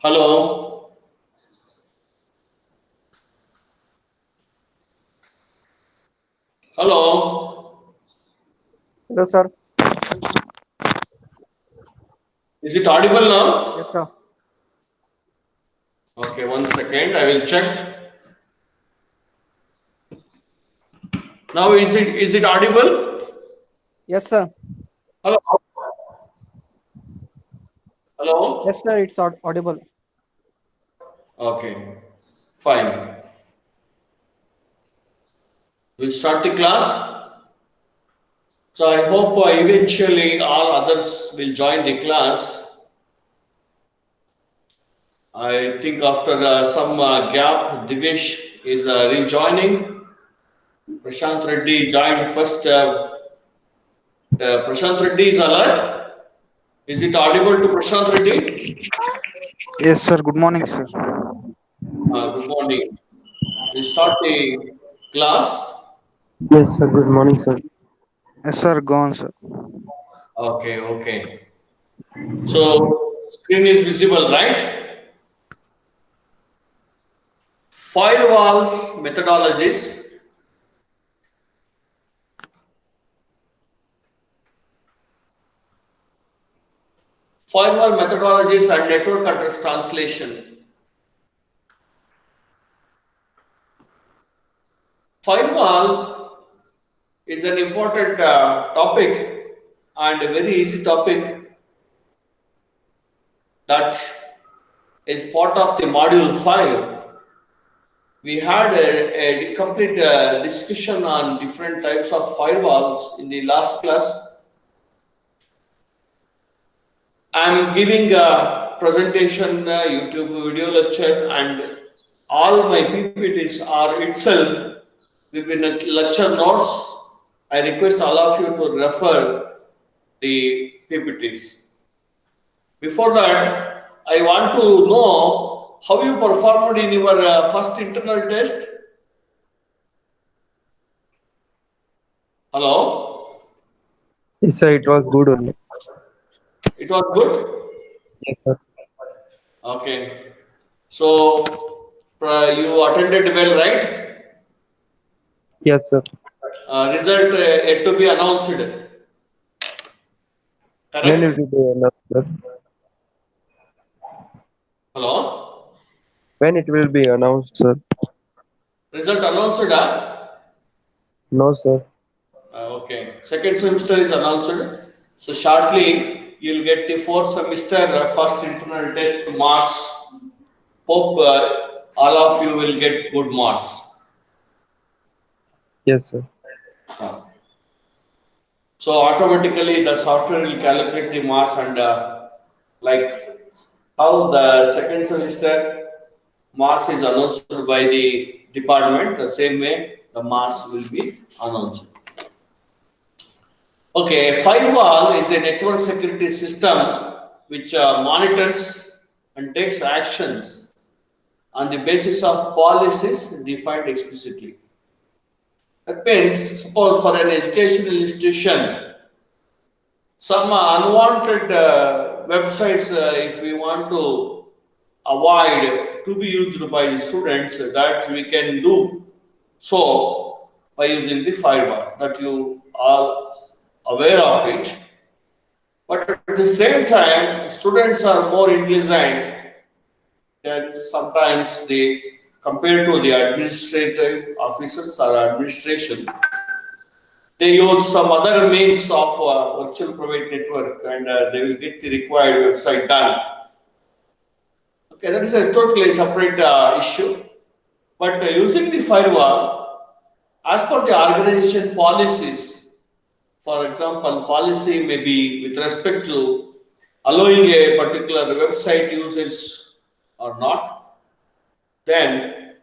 Hello. Hello. Hello, sir. Is it audible now? Yes, sir. Okay, 1 second. I will check. Now is it audible? Yes, sir. Hello. Hello. Yes, sir. It's audible. Okay. Fine. We'll start the class. So I hope eventually all others will join the class. I think after some gap, Divesh is rejoining. Prashant Reddy joined first. Prashant Reddy is alert. Is it audible to Prashant Reddy? Yes, sir. Good morning, sir. Good morning. We start the class. Yes, sir. Good morning, sir. Yes, sir. Go on, sir. Okay, okay. So screen is visible, right? Firewall methodologies. Firewall methodologies and network address translation. Firewall is an important topic and a very easy topic that is part of the module 5. We had a complete discussion on different types of firewalls in the last class. I'm giving a presentation, YouTube video lecture, and all my PPTs are itself within lecture notes. I request all of you to refer the PPTs. Before that, I want to know how you performed in your first internal test. Hello? Yes, sir. It was good only. It was good? Yes, sir. Okay. So, you attended well, right? Yes, sir. Result yet to be announced. When Correct? it will be announced, sir? Hello? When it will be announced, sir? Result announced? No, sir. Okay. Second semester is announced. So, shortly you'll get the fourth semester first internal test marks. Hope all of you will get good marks. Yes, sir. So automatically the software will calculate the marks and like how the second semester marks is announced by the department, the same way the marks will be announced. Okay, a firewall is a network security system which monitors and takes actions on the basis of policies defined explicitly. That means, suppose for an educational institution, some unwanted websites, if we want to avoid to be used by the students, that we can do so by using the firewall, that you are aware of it. But at the same time, students are more intelligent than sometimes they compared to the administrative officers or administration. They use some other means of virtual private network and they will get the required website done. Okay, that is a totally separate issue. But using the firewall, as per the organization policies, for example, policy may be with respect to allowing a particular website usage or not, then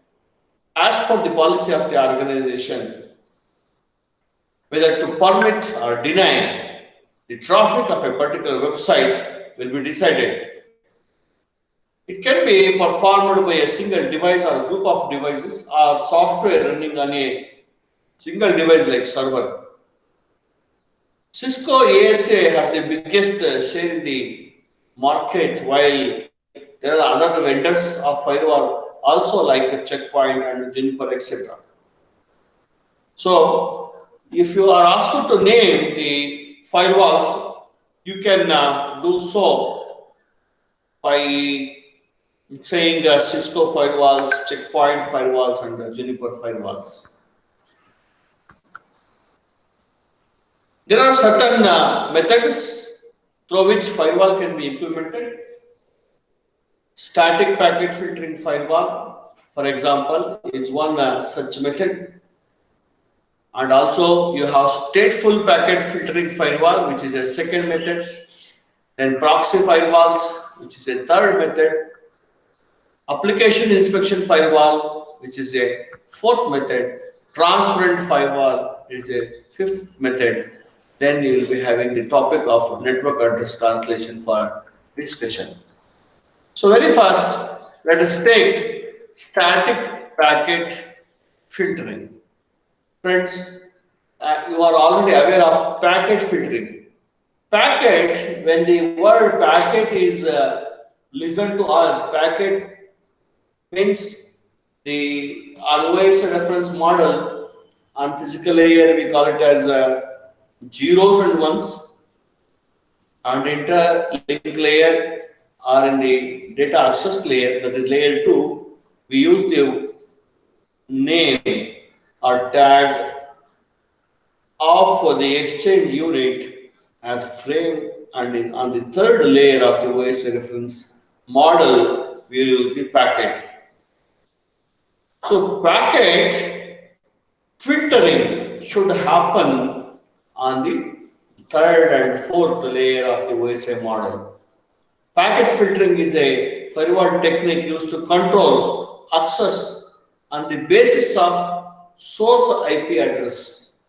as per the policy of the organization, whether to permit or deny the traffic of a particular website will be decided. It can be performed by a single device or group of devices or software running on a single device like server. Cisco ASA has the biggest share in the market, while There are other vendors of firewall also like Checkpoint and Juniper, etc. So, if you are asked to name the firewalls, you can do so by saying Cisco firewalls, Checkpoint firewalls, and Juniper firewalls. There are certain methods through which firewall can be implemented. Static packet filtering firewall, for example, is one such method. And also you have stateful packet filtering firewall, which is a second method. Then proxy firewalls, which is a third method. Application inspection firewall, which is a fourth method. Transparent firewall is a fifth method. Then you will be having the topic of network address translation for discussion. So very first, let us take static packet filtering. Friends, you are already aware of packet filtering. Packet, when the word packet is listened to us, packet means the always reference model on physical layer, we call it as zeros and ones, and interlink layer or in the data access layer, that is layer 2, we use the name or tag of the exchange unit as frame, and on the third layer of the OS reference model, we use the packet. So packet filtering should happen on the third and fourth layer of the OSI model. Packet filtering is a firewall technique used to control access on the basis of source IP address,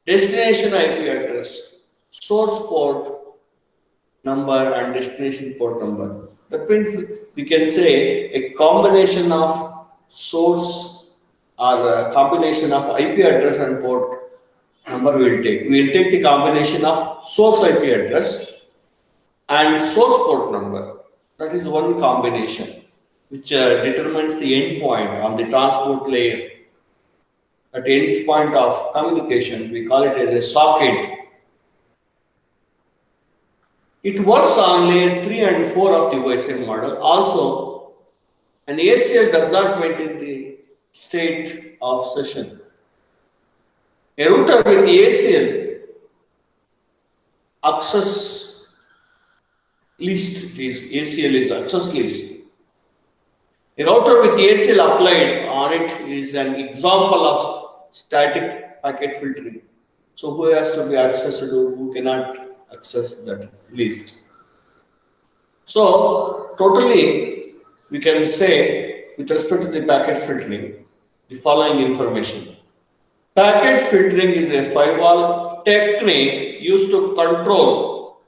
destination IP address, source port number, and destination port number. That means we can say a combination of source or a combination of IP address and port number we will take. We will take the combination of source IP address and source port number. That is one combination which determines the endpoint on the transport layer. At end point of communication, we call it as a socket. It works on layer 3 and 4 of the OSM model. Also, an ACL does not maintain the state of session. A router with the ACL access list, ACL is access list. A router with the ACL applied on it is an example of static packet filtering. So who has to be accessed, who cannot access that list. So totally we can say with respect to the packet filtering the following information. Packet filtering is a firewall technique used to control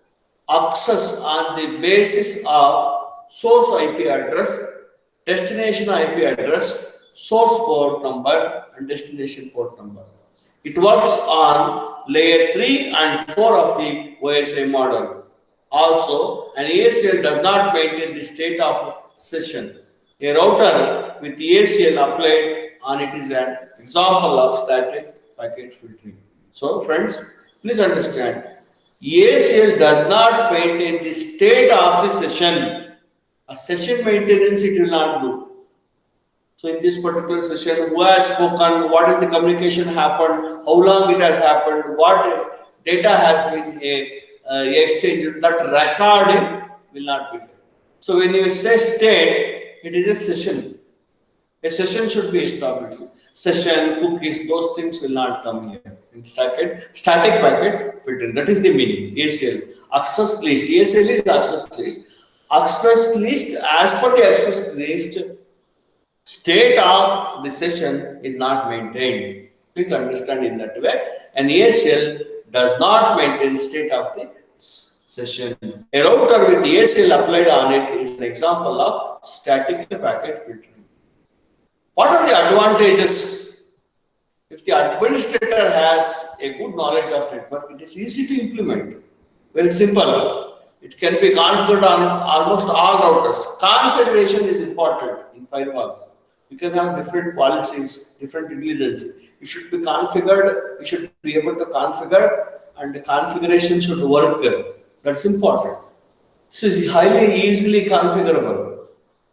access on the basis of source IP address, destination IP address, source port number, and destination port number. It works on layer 3 and 4 of the OSI model. Also, an ACL does not maintain the state of session. A router with the ACL applied on it is an example of static packet filtering. So, friends, please understand, ACL does not maintain the state of the session. A session maintenance it will not do. So in this particular session, who has spoken, what is the communication happened, how long it has happened, what data has been exchanged, that recording will not be there. So when you say state, it is a session. A session should be established. Session, cookies, those things will not come here. In static packet filtering, that is the meaning. ACL, access list. ACL is access list. Access list, as per the access list, state of the session is not maintained. Please understand in that way. An ACL does not maintain state of the session. A router with the ACL applied on it is an example of static packet filtering. What are the advantages? If the administrator has a good knowledge of network, it is easy to implement. Very simple. It can be configured on almost all routers. Configuration is important in firewalls. You can have different policies, different intelligence. It should be configured, you should be able to configure, and the configuration should work. That's important. This is highly easily configurable.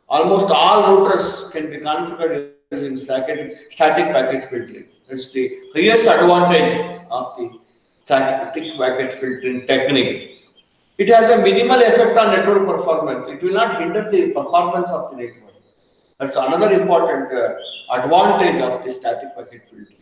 Almost all routers can be configured using static packet filtering. That's the highest advantage of the static packet filtering technique. It has a minimal effect on network performance. It will not hinder the performance of the network. That's another important advantage of the static packet filtering.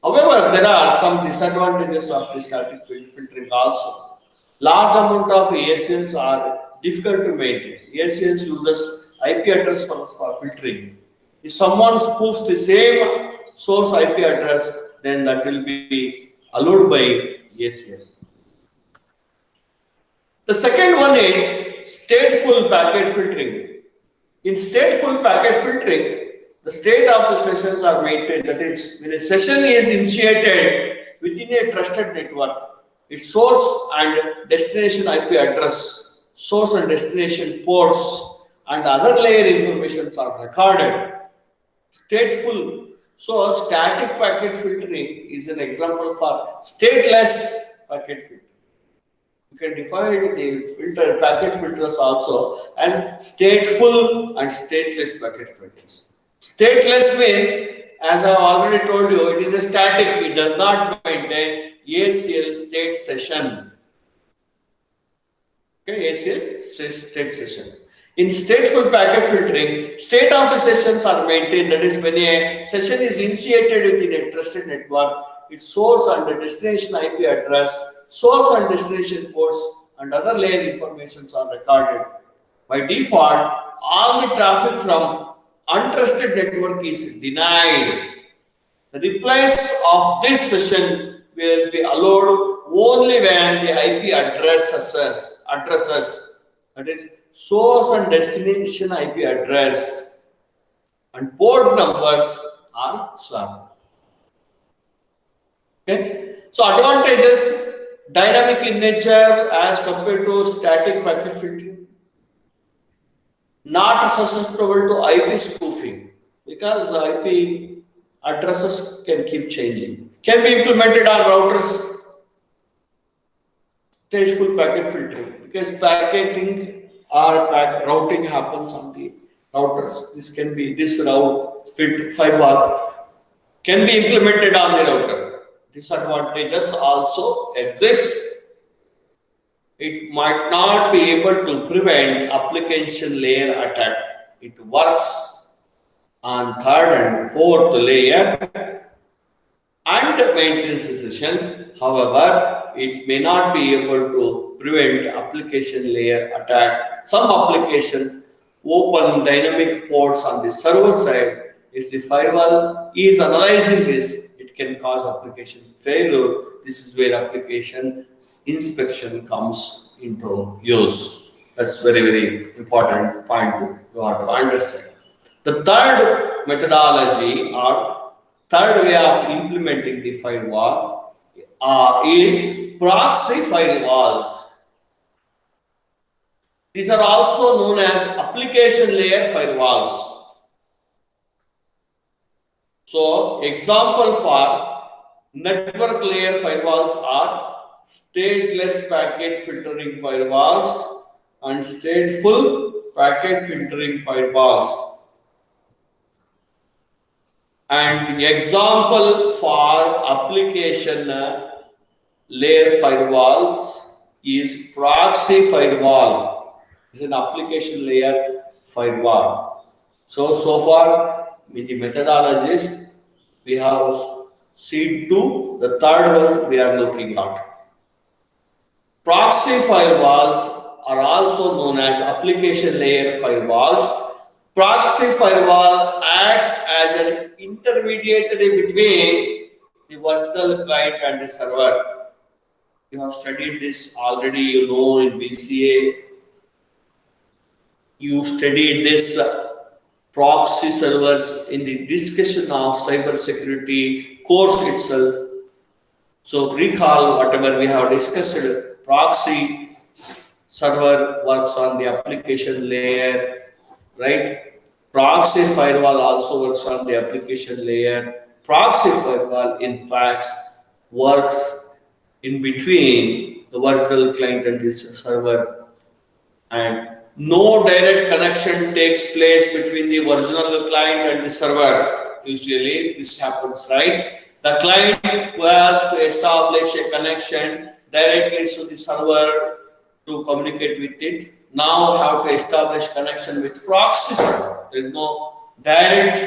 However, there are some disadvantages of the static packet filtering also. Large amount of ACLs are difficult to maintain. ACLs uses IP address for filtering. If someone spoofs the same source IP address, then that will be allowed by ACL. The second one is stateful packet filtering. In stateful packet filtering, the state of the sessions are maintained. That is, when a session is initiated within a trusted network, its source and destination IP address, source and destination ports, and other layer informations are recorded. Stateful. So, static packet filtering is an example for stateless packet filtering. You can define the packet filters also as stateful and stateless packet filters. Stateless means, as I have already told you, it is a static, it does not maintain ACL state session. Okay, ACL state session. In stateful packet filtering, state of the sessions are maintained. That is, when a session is initiated within a trusted network, its source and the destination IP address, source and destination ports, and other layer informations are recorded. By default, all the traffic from untrusted network is denied. The replies of this session will be allowed only when the IP addresses, that is, source and destination IP address and port numbers are swapped. Okay, so advantages: dynamic in nature as compared to static packet filtering, not susceptible to IP spoofing because IP addresses can keep changing, can be implemented on routers. Stateful packet filtering because packeting or routing happens on the routers. This route firewall can be implemented on the router. Disadvantages also exist. It might not be able to prevent application layer attack. It works on third and fourth layer and maintenance session. However, it may not be able to prevent application layer attack. Some application open dynamic ports on the server side. If the firewall is analyzing this, it can cause application failure. This is where application inspection comes into use. That's very, very important point you have to understand. The third methodology or third way of implementing the firewall is proxy firewalls. These are also known as application layer firewalls. So, example for network layer firewalls are stateless packet filtering firewalls and stateful packet filtering firewalls. And example for application layer firewalls is proxy firewall. It's an application layer firewall. So far with the methodologies we have seen two. The third one we are looking at. Proxy firewalls are also known as application layer firewalls. Proxy firewall acts as an intermediary between the virtual client and the server. You have studied this already, you know, in BCA. You studied this proxy servers in the discussion of cybersecurity course itself. So recall whatever we have discussed. Proxy server works on the application layer, right? Proxy firewall also works on the application layer. Proxy firewall, in fact, works in between the virtual client and the server, and no direct connection takes place between the original client and the server. Usually this happens, right? The client has to establish a connection directly to the server to communicate with it. Now have to establish connection with proxy server. There is no direct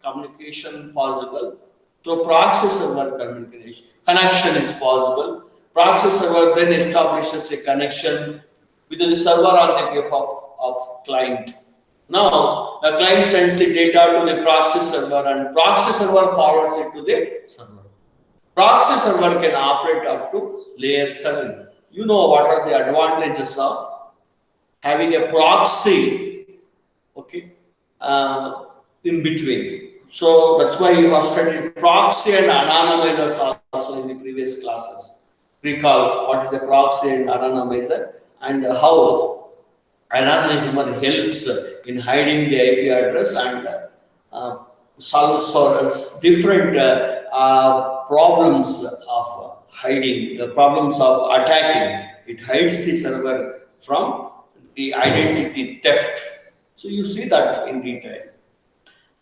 communication possible. So proxy server communication connection is possible. Proxy server then establishes a connection with the server on the behalf of client. Now the client sends the data to the proxy server and proxy server forwards it to the server. Proxy server can operate up to layer 7. You know what are the advantages of having a proxy, okay, in between. So that's why you have studied proxy and anonymizers also in the previous classes. Recall what is a proxy and anonymizer and how anonymizer helps in hiding the IP address and solves different problems of hiding, the problems of attacking. It hides the server from the identity theft. So you see that in detail.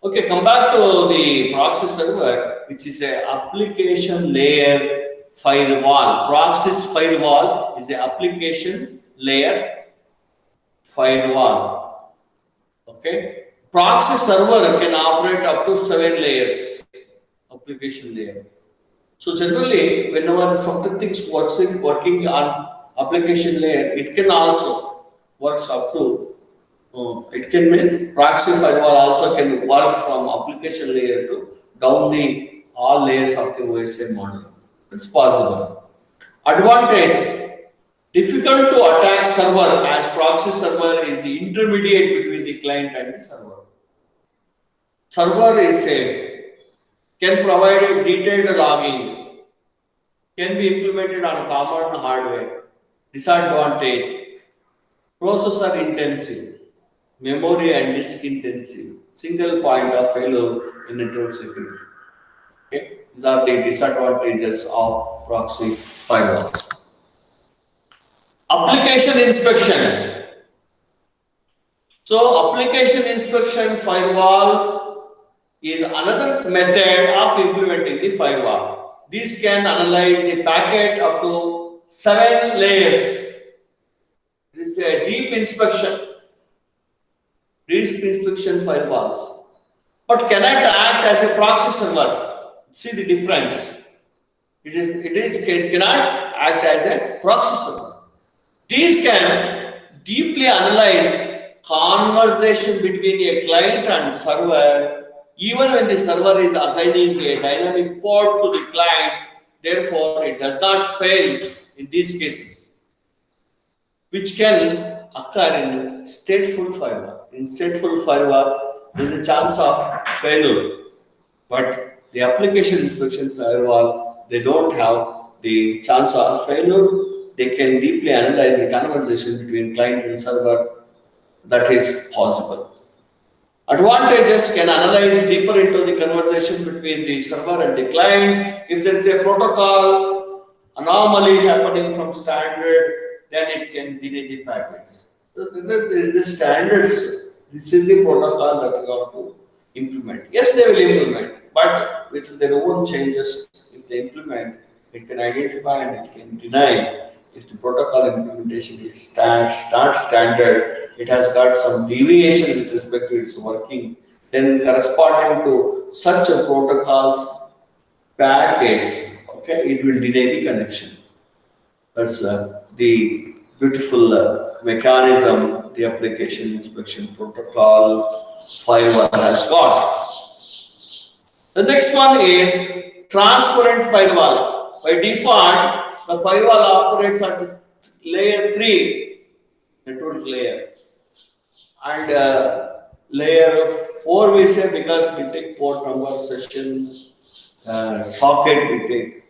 Okay, come back to the proxy server, which is an application layer firewall. Proxy's firewall is an application layer firewall. Okay, proxy server can operate up to 7 layers, application layer. So generally, whenever something is working on application layer, it can also works up to. It can means proxy firewall also can work from application layer to down the all layers of the OSI model. It's possible. Advantage: difficult to attack server, as proxy server is the intermediate between the client and the server. Server is safe, can provide a detailed logging, can be implemented on common hardware. Disadvantage: processor intensive, memory and disk intensive, single point of failure in network security. Okay, these are the disadvantages of proxy firewalls. Application inspection. So application inspection firewall is another method of implementing the firewall. These can analyze the packet up to 7 layers. This is a deep inspection firewalls, but cannot act as a proxy server. See the difference. It cannot act as a proxy server. These can deeply analyze conversation between a client and server, even when the server is assigning a dynamic port to the client. Therefore, it does not fail in these cases, which can occur in stateful firewall. In stateful firewall, there is a chance of failure, but the application inspection firewall, they don't have the chance of failure. They can deeply analyze the conversation between client and server. That is possible. Advantages: can analyze deeper into the conversation between the server and the client. If there is a protocol anomaly happening from standard, then it can delay the packets. So there is the standards. This is the protocol that you have to implement. Yes, they will implement, but with their own changes. If they implement, it can identify and it can deny. If the protocol implementation is standard, it has got some deviation with respect to its working, then corresponding to such a protocol's packets, okay, it will deny the connection. That's the beautiful mechanism the application inspection protocol firewall has got. The next one is transparent firewall. By default, the firewall operates at layer 3, network layer, and layer 4 we say because we take port number, session, socket we take.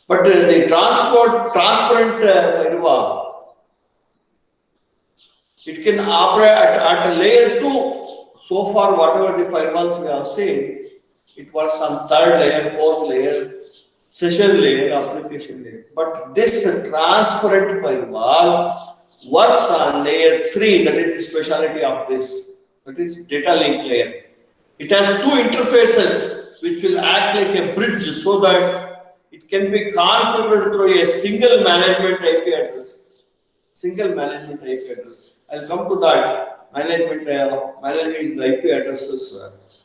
But the transparent firewall It can operate at a layer 2. So far, whatever the firewalls we have seen, it works on third layer, fourth layer, session layer, application layer. But this transparent firewall works on layer 3, that is the specialty of this, that is data link layer. It has two interfaces which will act like a bridge so that it can be configured through a single management IP address. Single management IP address. I'll come to that managing IP addresses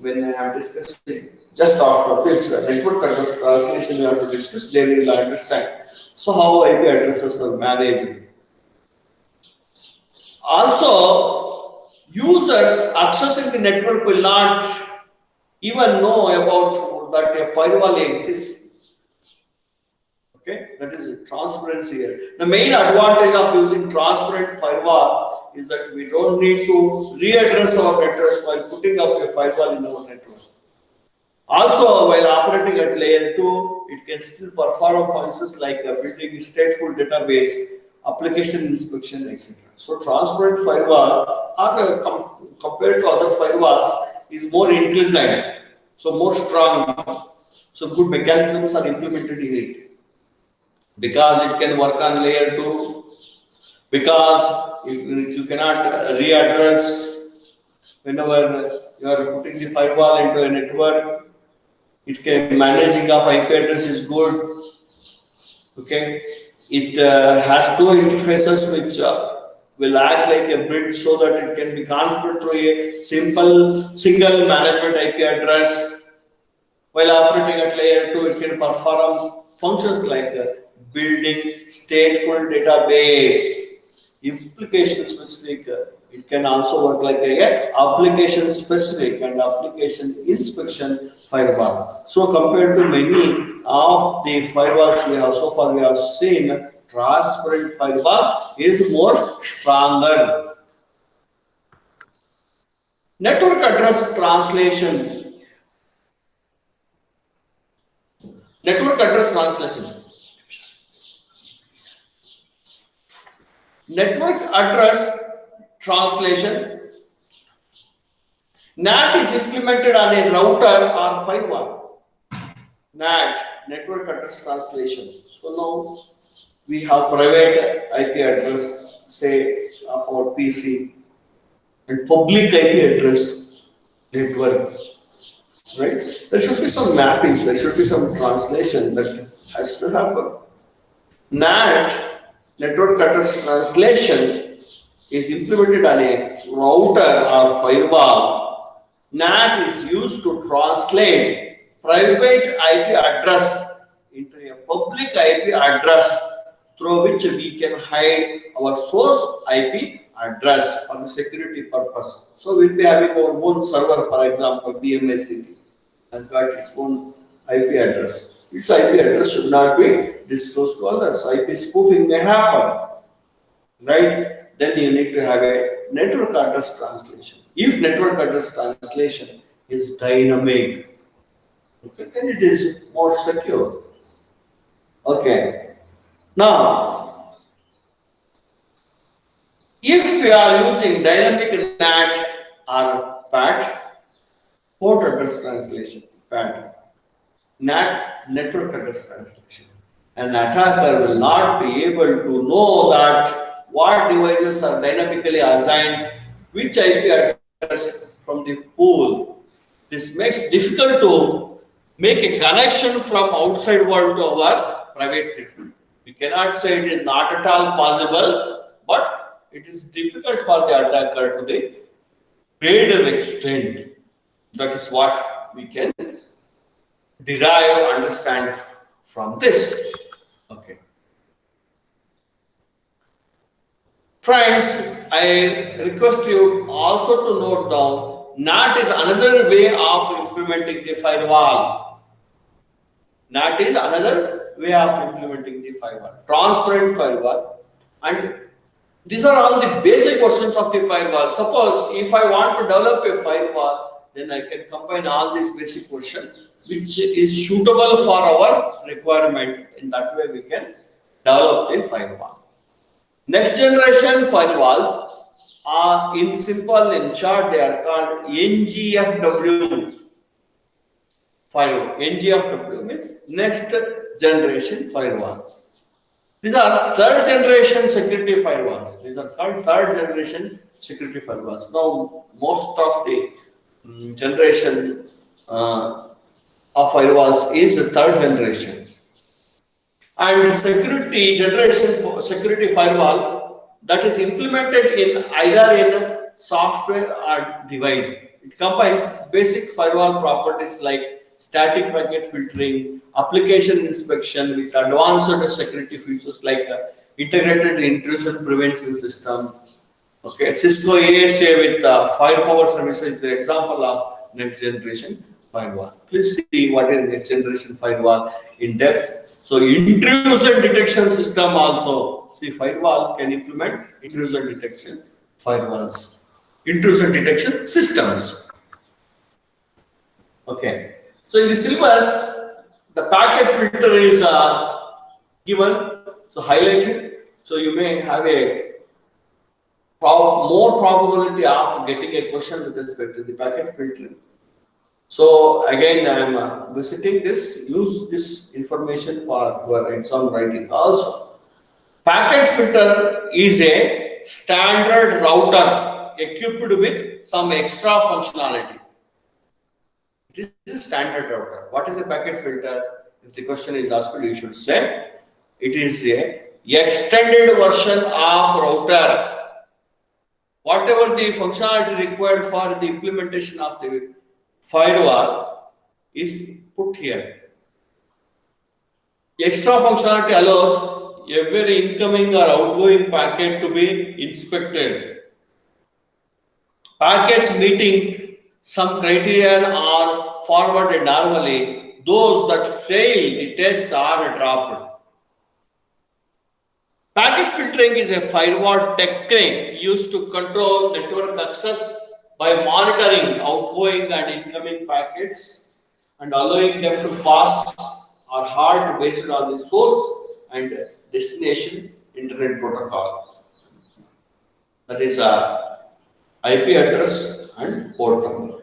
when I am discussing. Just after this network address translation, we have to discuss. They will understand. So how IP addresses are managed. Also, users accessing the network will not even know about that a firewall exists. Okay, that is transparency here. The main advantage of using transparent firewall is that we don't need to readdress our networks while putting up a firewall in our network. Also, while operating at layer 2, it can still perform functions like building a stateful database, application inspection, etc. So, transparent firewall, compared to other firewalls, is more intelligent, so more strong. So, good mechanisms are implemented in it because it can work on layer 2. Because you cannot readdress whenever you are putting the firewall into a network. It can managing of IP address is good. Okay, it has two interfaces which will act like a bridge so that it can be configured through a single management IP address. While operating at layer 2, it can perform functions like building stateful database, implication specific. It can also work like a application specific and application inspection firewall. So compared to many of the firewalls we have so far, we have seen transparent firewall is more stronger. Network address translation. Network address translation. Network address translation. NAT is implemented on a router or firewall. NAT, network address translation. So now we have private IP address, say of our PC, and public IP address network. Right? There should be some mapping, there should be some translation that has to happen. NAT, network address translation, is implemented on a router or firewall. NAT is used to translate private IP address into a public IP address through which we can hide our source IP address for the security purpose. So we'll be having our own server, for example, BMSIT&M has got its own IP address. Its IP address should not be disclosed to others. IP spoofing may happen, right? Then you need to have a network address translation. If network address translation is dynamic, okay, then it is more secure. Okay. Now, if we are using dynamic NAT or PAT, port address translation, PAT, NAT, network address translation, an attacker will not be able to know that what devices are dynamically assigned which IP address from the pool. This makes it difficult to make a connection from outside world to our private network. We cannot say it is not at all possible, but it is difficult for the attacker to the greater extent. That is what we can derive, understand from this. Okay. Friends, I request you also to note down, NAT is another way of implementing the firewall. NAT is another way of implementing the firewall. Transparent firewall. And these are all the basic questions of the firewall. Suppose if I want to develop a firewall, then I can combine all these basic questions which is suitable for our requirement. In that way, we can develop a firewall. Next generation firewalls are in short, they are called NGFW firewall. NGFW means next generation firewalls. These are third generation security firewalls. These are called third generation security firewalls. Now, most of the generation of firewalls is the third generation. And security generation for security firewall that is implemented in either in software or device. It combines basic firewall properties like static packet filtering, application inspection with advanced security features like integrated intrusion prevention system. Okay, Cisco ASA with firepower services is an example of next generation firewall. Please see what is next generation firewall in depth. So intrusion detection system also. See, firewall can implement intrusion detection firewalls. Intrusion detection systems. Okay. So in the syllabus, the packet filter is given, so highlighted. So you may have a more probability of getting a question with respect to the packet filtering. So again, I am visiting this. Use this information for your exam writing also. Packet filter is a standard router equipped with some extra functionality. It is a standard router. What is a packet filter? If the question is asked, you should say it is a extended version of router. Whatever the functionality required for the implementation of the firewall is put here. Extra functionality allows every incoming or outgoing packet to be inspected. Packets meeting some criterion are forwarded normally. Those that fail the test are dropped. Packet filtering is a firewall technique used to control network access by monitoring outgoing and incoming packets and allowing them to pass or halt based on the source and destination internet protocol. That is IP address and port number.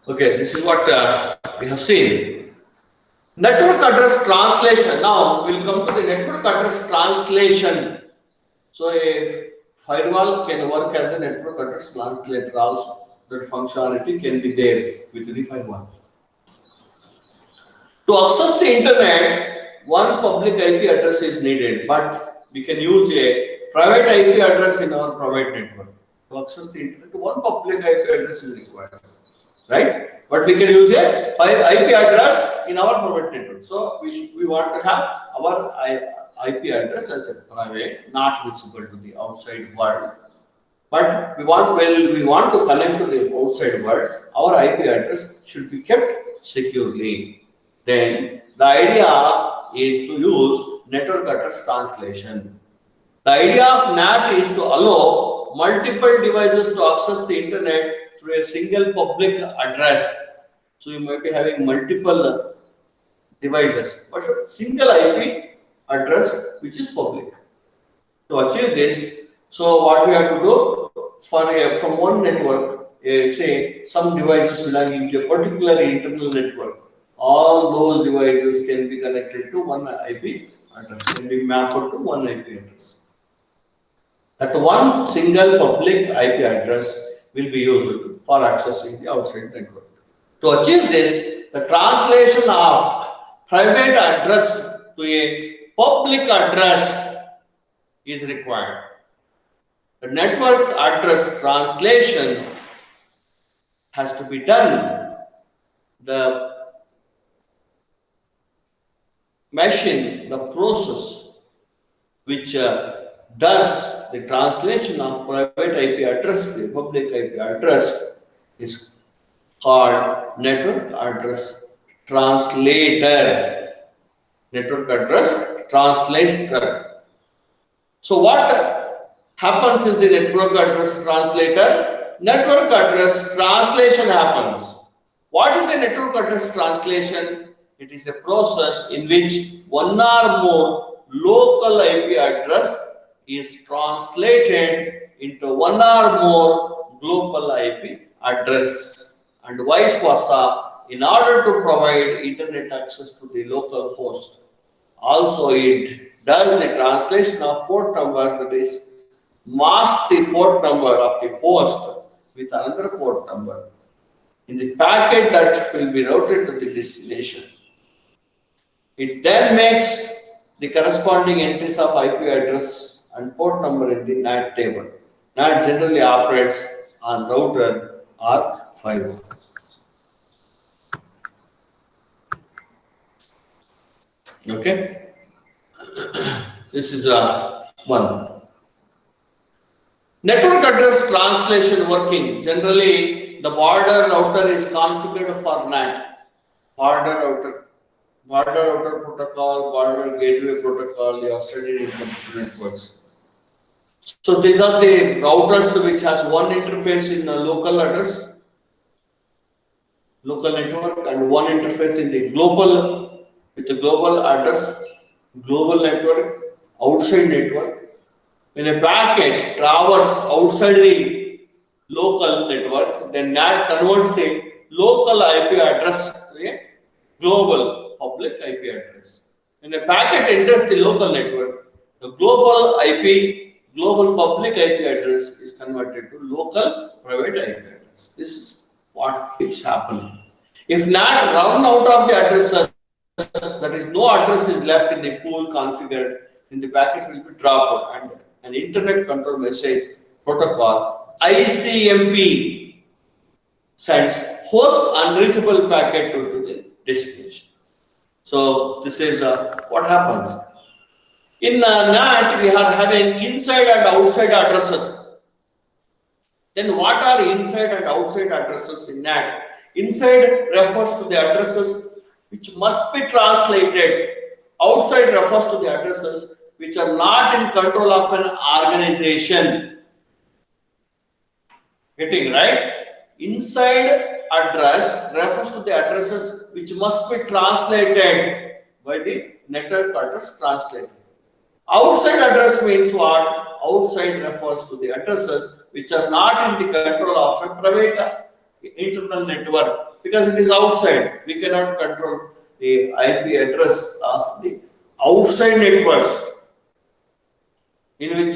Okay, this is what we have seen. Network address translation. Now we'll come to the network address translation. So a firewall can work as a network address translator also. That functionality can be there with the firewall. To access the internet, one public IP address is needed, but we can use a private IP address in our private network. To access the internet, one public IP address is required, right? But we can use a IP address in our private network. So we want to have our IP address as a private, not visible to the outside world. But we want to connect to the outside world, our IP address should be kept securely. Then the idea is to use network address translation. The idea of NAT is to allow multiple devices to access the internet through a single public address. So you might be having multiple devices, but a single IP address which is public. To achieve this, so what we have to do from one network, say some devices belonging to a particular internal network, all those devices can be connected to one IP address, can be mapped to one IP address. That one single public IP address will be used for accessing the outside network. To achieve this, the translation of private address to a public address is required. The network address translation has to be done. The machine, the process which does the translation of private IP address to public IP address is called network address translator. Network address translator. So what happens in the network address translator? Network address translation happens. What is a network address translation? It is a process in which one or more local IP address is translated into one or more global IP address and vice versa in order to provide internet access to the local host. Also, it does the translation of port numbers, that is, mask the port number of the host with another port number in the packet that will be routed to the destination. It then makes the corresponding entries of IP address and port number in the NAT table. NAT generally operates on router ARC5. Okay, this is one. Network address translation working. Generally, the border router is configured for NAT. Border router protocol, border gateway protocol, you have studied in computer networks. So these are the routers which has one interface in a local address, local network, and one interface in the global, with the global address, global network, outside network. When a packet travels outside the local network, then NAT converts the local IP address to a global public IP address. When a packet enters the local network, the global public IP address is converted to local private IP address. This is what keeps happening. If NAT run out of the addresses, that is, no address is left in the pool configured, then the packet will be dropped and an internet control message protocol ICMP sends host unreachable packet to the destination. So this is what happens. In NAT, we are having inside and outside addresses. Then what are inside and outside addresses in NAT? Inside refers to the addresses which must be translated. Outside refers to the addresses which are not in control of an organization. Getting right? Inside address refers to the addresses which must be translated by the network address translator. Outside address means what? Outside refers to the addresses which are not in the control of a private internal network, because it is outside. We cannot control the IP address of the outside networks, in which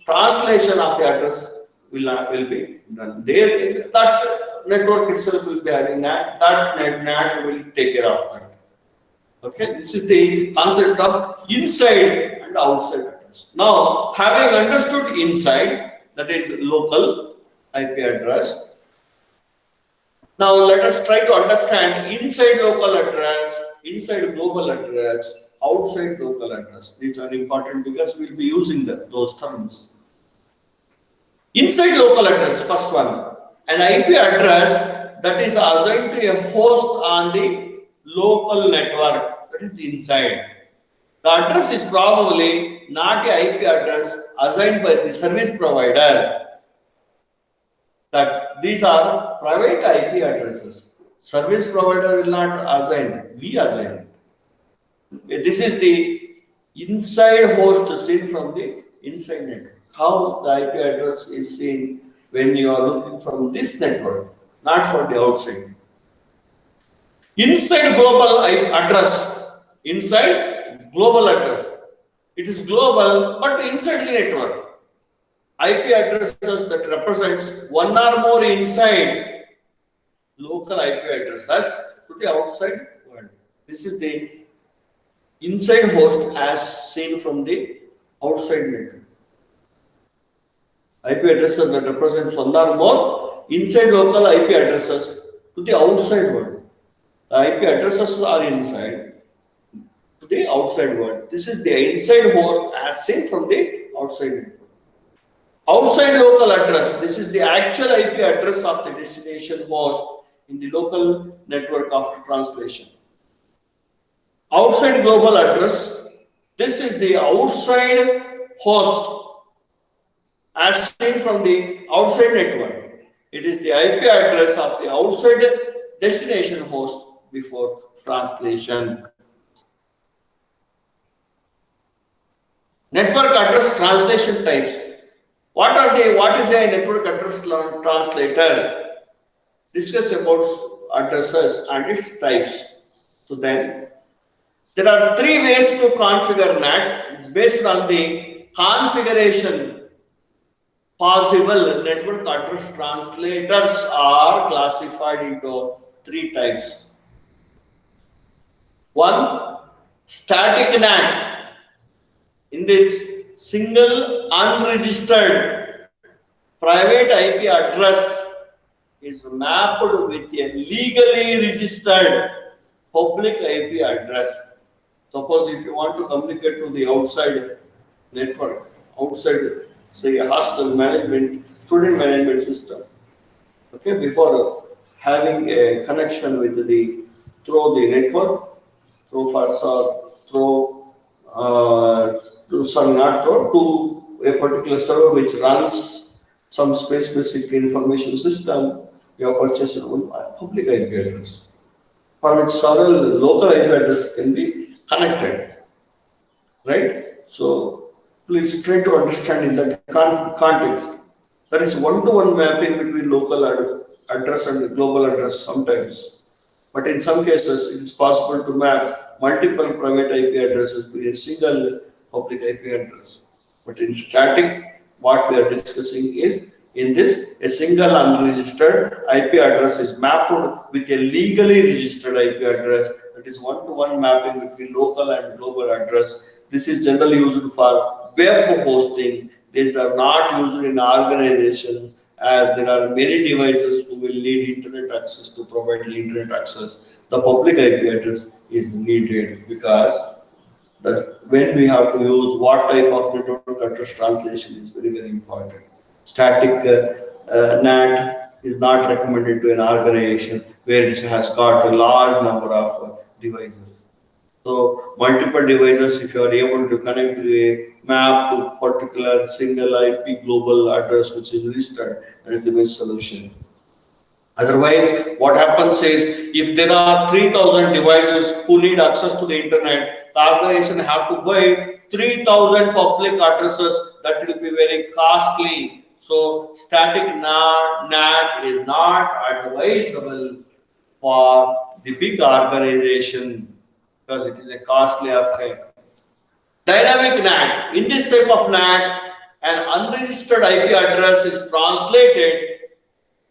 translation of the address will be done. There, that network itself will be having NAT. That NAT will take care of that. Okay, this is the concept of inside and outside address. Now, having understood inside, that is local IP address. Now, let us try to understand inside local address, inside global address, outside local address. These are important because we will be using those terms. Inside local address, first one, an IP address that is assigned to a host on the local network, that is inside. The address is probably not a IP address assigned by the service provider. That these are private IP addresses. Service provider will not assign, we assign. Okay, this is the inside host seen from the inside network. How the IP address is seen when you are looking from this network, not from the outside. Inside global address, inside global address. It is global, but inside the network. IP addresses that represents one or more inside local IP addresses to the outside world. This is the inside host as seen from the outside network. IP addresses that represents one or more inside local IP addresses to the outside world. The IP addresses are inside to the outside world. This is the inside host as seen from the outside network. Outside local address, this is the actual IP address of the destination host in the local network after translation. Outside global address, this is the outside host as seen from the outside network. It is the IP address of the outside destination host before translation. Network address translation types. What are they? What is a network address translator? Discuss about addresses and its types. So then, there are three ways to configure NAT based on the configuration. Possible network address translators are classified into three types. One, static NAT. In this, single unregistered private IP address is mapped with a legally registered public IP address. Suppose if you want to communicate to the outside network, outside, say, a hostel management, student management system, okay, before having a connection with the, through the network, through through, sorry, not through, to a particular server which runs some specific information system, you have purchased one public IP address, for which several local IP address can be connected, right? So please try to understand in that context. There is one-to-one mapping between local address and global address sometimes. But in some cases, it is possible to map multiple private IP addresses to a single public IP address. But in static, what we are discussing is, in this, a single unregistered IP address is mapped with a legally registered IP address. That is one-to-one mapping between local and global address. This is generally used for web hosting. These are not used in organizations, as there are many devices who will need internet access to provide the internet access. The public IP address is needed because when we have to use what type of network address translation is very, very important. Static NAT is not recommended to an organization where it has got a large number of devices. So multiple devices, if you are able to connect to a map to particular single IP global address which is registered, that is the best solution. Otherwise, what happens is, if there are 3,000 devices who need access to the internet, the organization have to buy 3,000 public addresses. That will be very costly. So static NAT is not advisable for the big organization because it is a costly affair. Dynamic NAT. In this type of NAT, an unregistered IP address is translated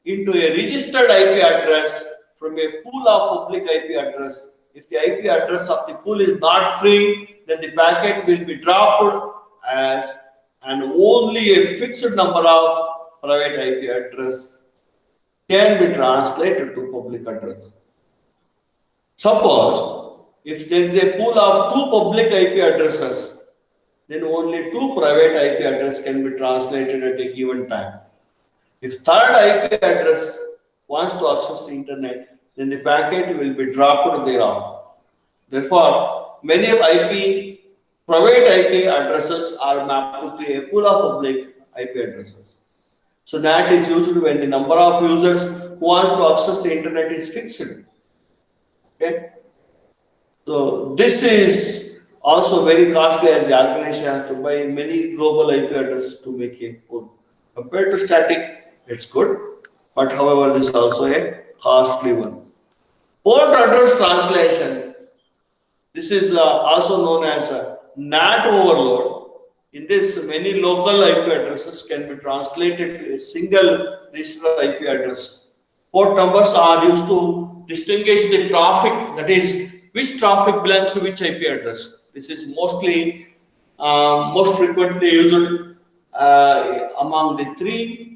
into a registered IP address from a pool of public IP address. If the IP address of the pool is not free, then the packet will be dropped as, and only a fixed number of private IP address can be translated to public address. Suppose if there is a pool of 2 public IP addresses, then only 2 private IP address can be translated at a given time. If third IP address wants to access the internet, then the packet will be dropped thereof. Therefore, many private IP addresses are mapped to a pool of public IP addresses. So NAT is used when the number of users who wants to access the internet is fixed. Okay. So this is also very costly, as the organization has to buy many global IP addresses to make a pool. Compared to static, it's good, but however, this is also a costly one. Port address translation. This is also known as NAT overload. In this, many local IP addresses can be translated to a single registered IP address. Port numbers are used to distinguish the traffic, that is, which traffic belongs to which IP address. This is mostly, most frequently used among the 3,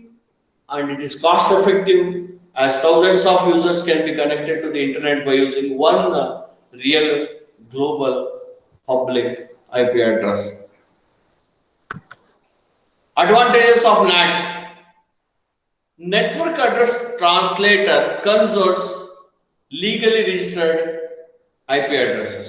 and it is cost effective as thousands of users can be connected to the internet by using one real global public IP address. Advantages of NAT. Network address translator conserves legally registered IP addresses.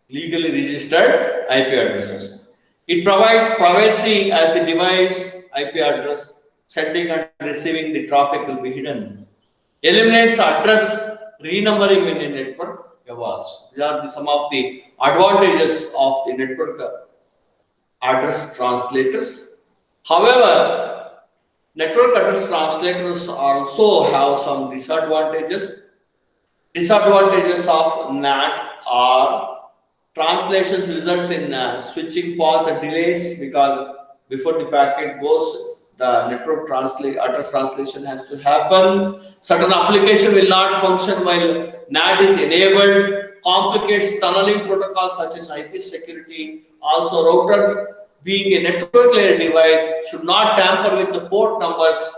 Legally registered IP addresses. It provides privacy as the device IP address sending and receiving the traffic will be hidden. Eliminates address renumbering in a network. evolves. These are some of the advantages of the network address translators. However, network address translators also have some disadvantages. Disadvantages of NAT are translations results in switching path delays because before the packet goes, the network address translation has to happen. Certain application will not function while NAT is enabled. Complicates tunneling protocols such as IP security. Also, routers being a network layer device should not tamper with the port numbers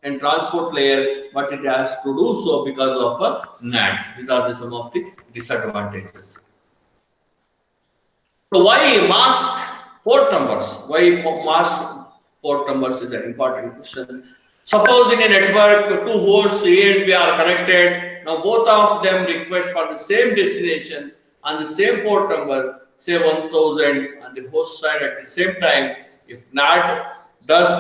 and transport layer, but it has to do so because of a NAT. These are some of the disadvantages. So why mask port numbers? Why mask port numbers is an important question. Suppose in a network, two hosts A and B are connected. Now both of them request for the same destination and the same port number, say 1000 on the host side at the same time. If NAT does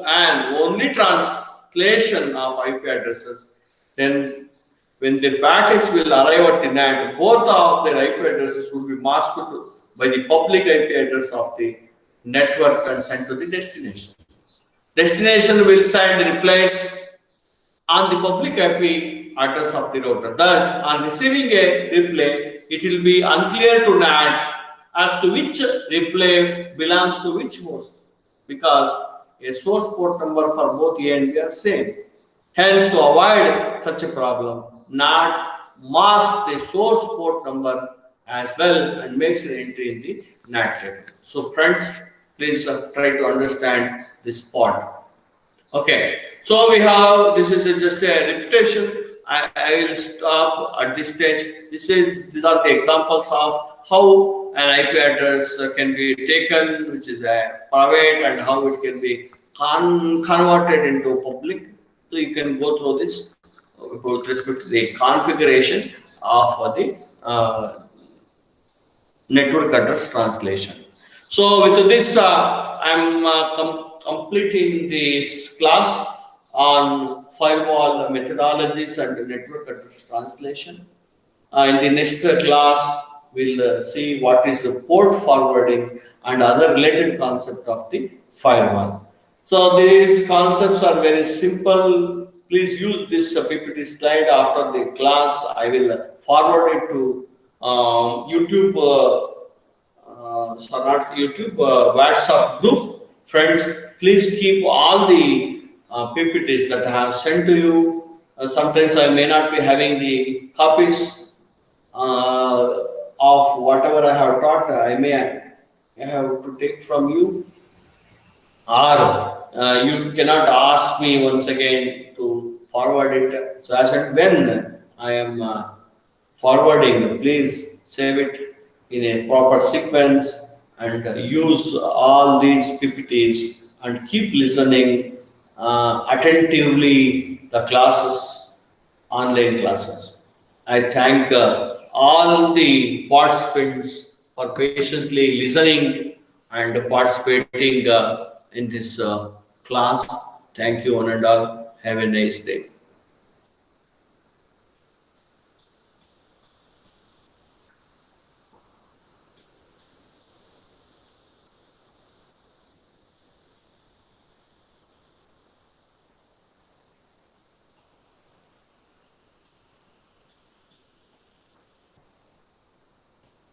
and only translation of IP addresses, then when the packets will arrive at the NAT, both of their IP addresses will be masked by the public IP address of the network and sent to the destination. Destination will send replies on the public IP address of the router. Thus, on receiving a reply, it will be unclear to NAT as to which reply belongs to which host because a source port number for both A and B are same. Hence, to avoid such a problem, NAT masks the source port number as well and makes an entry in the NAT table. So, friends, please try to understand this part. Okay, so we have this is just a repetition. I will stop at this stage. These are the examples of how an IP address can be taken, which is a private, and how it can be converted into public. So you can go through this with respect to the configuration of the network address translation. So with this, I'm completing this class on firewall methodologies and network address translation. In the next class, we'll see what is the port forwarding and other related concept of the firewall. So these concepts are very simple. Please use this PPT slide after the class. I will forward it to YouTube, not YouTube, WhatsApp group. Friends, please keep all the PPTs that I have sent to you. Sometimes I may not be having the copies of whatever I have taught. I may have to take from you, or you cannot ask me once again to forward it. So as and when I am forwarding, please save it in a proper sequence and use all these PPTs and keep listening attentively the classes, online classes. I thank all the participants for patiently listening and participating in this class. Thank you one and all. Have a nice day.